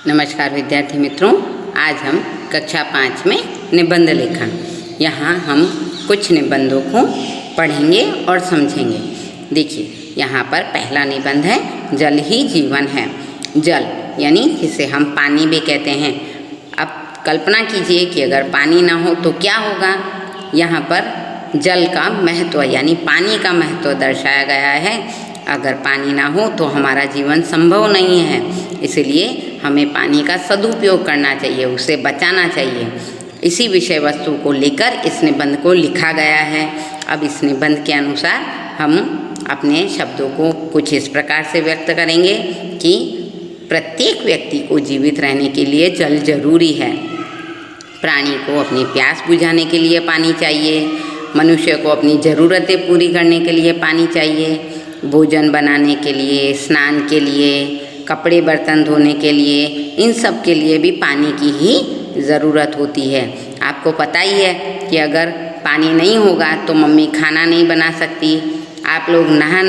नमस्कार विद्यार्थी मित्रों, आज हम कक्षा 5 में निबंध लेखन, यहाँ हम कुछ निबंधों को पढ़ेंगे और समझेंगे। देखिए, यहाँ पर पहला निबंध है जल ही जीवन है। जल यानी जिसे हम पानी भी कहते हैं। अब कल्पना कीजिए कि अगर पानी ना हो तो क्या होगा। यहाँ पर जल का महत्व यानी पानी का महत्व दर्शाया गया है। अगर पानी ना हो तो हमारा जीवन संभव नहीं है, इसलिए हमें पानी का सदुपयोग करना चाहिए, उसे बचाना चाहिए। इसी विषय वस्तु को लेकर इस निबंध को लिखा गया है। अब इस निबंध के अनुसार हम अपने शब्दों को कुछ इस प्रकार से व्यक्त करेंगे कि प्रत्येक व्यक्ति को जीवित रहने के लिए जल जरूरी है। प्राणी को अपनी प्यास बुझाने के लिए पानी चाहिए। मनुष्य को अपनी ज़रूरतें पूरी करने के लिए पानी चाहिए। भोजन बनाने के लिए, स्नान के लिए, कपड़े बर्तन धोने के लिए, इन सब के लिए भी पानी की ही ज़रूरत होती है। आपको पता ही है कि अगर पानी नहीं होगा तो मम्मी खाना नहीं बना सकती, आप लोग नहा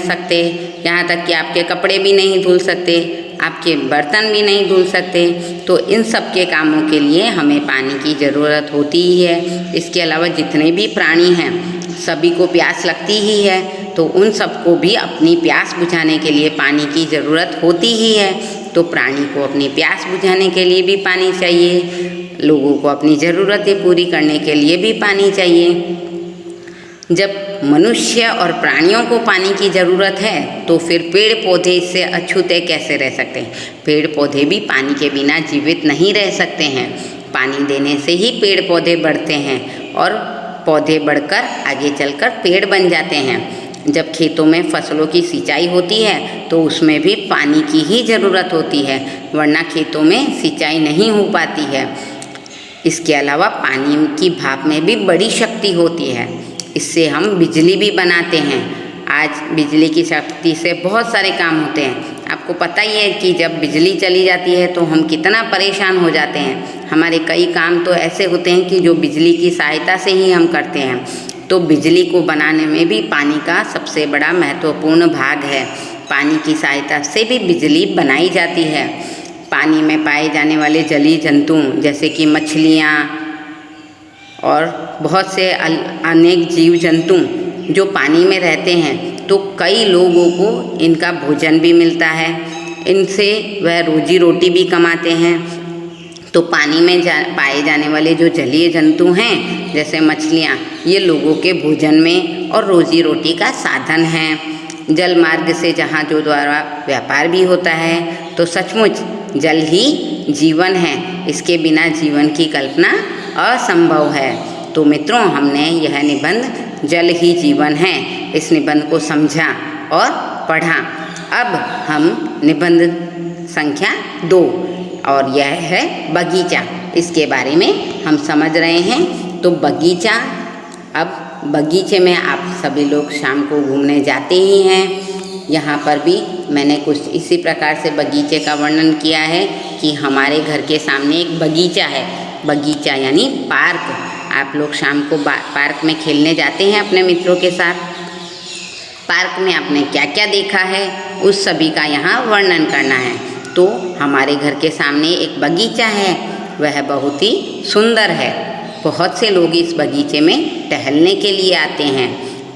सकते, यहाँ तक कि आपके कपड़े भी नहीं धुल सकते, आपके बर्तन भी नहीं धुल सकते। तो इन सब के कामों के लिए हमें पानी की ज़रूरत होती ही है। इसके अलावा जितने भी प्राणी हैं सभी को प्यास लगती ही है, तो उन सबको भी अपनी प्यास बुझाने के लिए पानी की ज़रूरत होती ही है। तो प्राणी को अपनी प्यास बुझाने के लिए भी पानी चाहिए, लोगों को अपनी ज़रूरतें पूरी करने के लिए भी पानी चाहिए। जब मनुष्य और प्राणियों को पानी की ज़रूरत है तो फिर पेड़ पौधे इससे अछूते कैसे रह सकते हैं। पेड़ पौधे भी पानी के बिना जीवित नहीं रह सकते हैं। पानी देने से ही पेड़ पौधे बढ़ते हैं और पौधे बढ़कर आगे चलकर पेड़ बन जाते हैं। जब खेतों में फसलों की सिंचाई होती है तो उसमें भी पानी की ही ज़रूरत होती है, वरना खेतों में सिंचाई नहीं हो पाती है। इसके अलावा पानी की भाप में भी बड़ी शक्ति होती है, इससे हम बिजली भी बनाते हैं। आज बिजली की शक्ति से बहुत सारे काम होते हैं। आपको पता ही है कि जब बिजली चली जाती है तो हम कितना परेशान हो जाते हैं। हमारे कई काम तो ऐसे होते हैं कि जो बिजली की सहायता से ही हम करते हैं। तो बिजली को बनाने में भी पानी का सबसे बड़ा महत्वपूर्ण भाग है। पानी की सहायता से भी बिजली बनाई जाती है। पानी में पाए जाने वाले जलीय जंतु जैसे कि मछलियाँ और बहुत से अनेक जीव जंतु जो पानी में रहते हैं, तो कई लोगों को इनका भोजन भी मिलता है, इनसे वह रोजी रोटी भी कमाते हैं। तो पानी में पाए जाने वाले जो जलीय जंतु हैं जैसे मछलियाँ, ये लोगों के भोजन में और रोजी रोटी का साधन हैं। जल मार्ग से जहाज़ों द्वारा व्यापार भी होता है। तो सचमुच जल ही जीवन है, इसके बिना जीवन की कल्पना असंभव है। तो मित्रों, हमने यह निबंध जल ही जीवन है, इस निबंध को समझा और पढ़ा। अब हम निबंध संख्या 2 और यह है बगीचा, इसके बारे में हम समझ रहे हैं। तो बगीचा, अब बगीचे में आप सभी लोग शाम को घूमने जाते ही हैं। यहाँ पर भी मैंने कुछ इसी प्रकार से बगीचे का वर्णन किया है कि हमारे घर के सामने एक बगीचा है। बगीचा यानी पार्क। आप लोग शाम को पार्क में खेलने जाते हैं अपने मित्रों के साथ। पार्क में आपने क्या क्या देखा है उस सभी का यहाँ वर्णन करना है। तो हमारे घर के सामने एक बगीचा है, वह बहुत ही सुंदर है। बहुत से लोग इस बगीचे में टहलने के लिए आते हैं।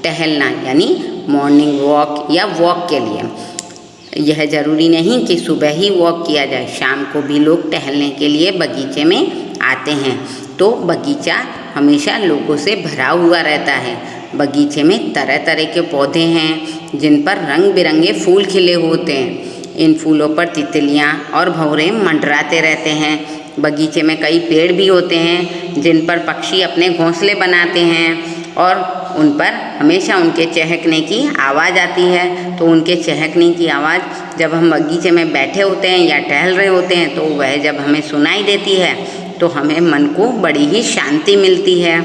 टहलना यानी मॉर्निंग वॉक या वॉक के लिए। यह ज़रूरी नहीं कि सुबह ही वॉक किया जाए, शाम को भी लोग टहलने के लिए बगीचे में आते हैं। तो बगीचा हमेशा लोगों से भरा हुआ रहता है। बगीचे में तरह तरह के पौधे हैं जिन पर रंग बिरंगे फूल खिले होते हैं। इन फूलों पर तितलियाँ और भंवरे मंडराते रहते हैं। बगीचे में कई पेड़ भी होते हैं जिन पर पक्षी अपने घोंसले बनाते हैं और उन पर हमेशा उनके चहकने की आवाज़ आती है। तो उनके चहकने की आवाज़ जब हम बगीचे में बैठे होते हैं या टहल रहे होते हैं तो वह जब हमें सुनाई देती है तो हमें मन को बड़ी ही शांति मिलती है।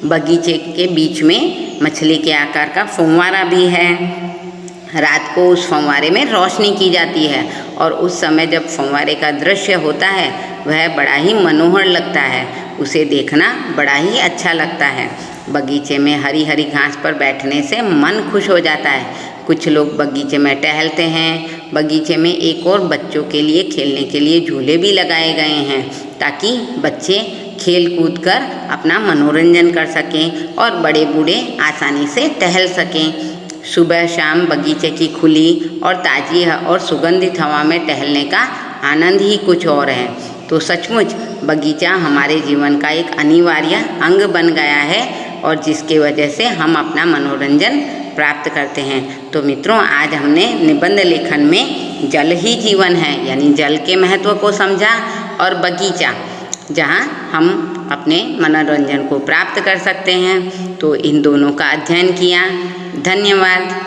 बगीचे के बीच में मछली के आकार का फव्वारा भी है। रात को उस फव्वारे में रोशनी की जाती है और उस समय जब फव्वारे का दृश्य होता है वह बड़ा ही मनोहर लगता है, उसे देखना बड़ा ही अच्छा लगता है। बगीचे में हरी हरी घास पर बैठने से मन खुश हो जाता है। कुछ लोग बगीचे में टहलते हैं। बगीचे में एक और बच्चों के लिए खेलने के लिए झूले भी लगाए गए हैं ताकि बच्चे खेल कूद कर अपना मनोरंजन कर सकें और बड़े बूढ़े आसानी से टहल सकें। सुबह शाम बगीचे की खुली और ताज़ी और सुगंधित हवा में टहलने का आनंद ही कुछ और है। तो सचमुच बगीचा हमारे जीवन का एक अनिवार्य अंग बन गया है और जिसके वजह से हम अपना मनोरंजन प्राप्त करते हैं। तो मित्रों, आज हमने निबंध लेखन में जल ही जीवन है यानी जल के महत्व को समझा और बगीचा जहाँ हम अपने मनोरंजन को प्राप्त कर सकते हैं, तो इन दोनों का अध्ययन किया। धन्यवाद।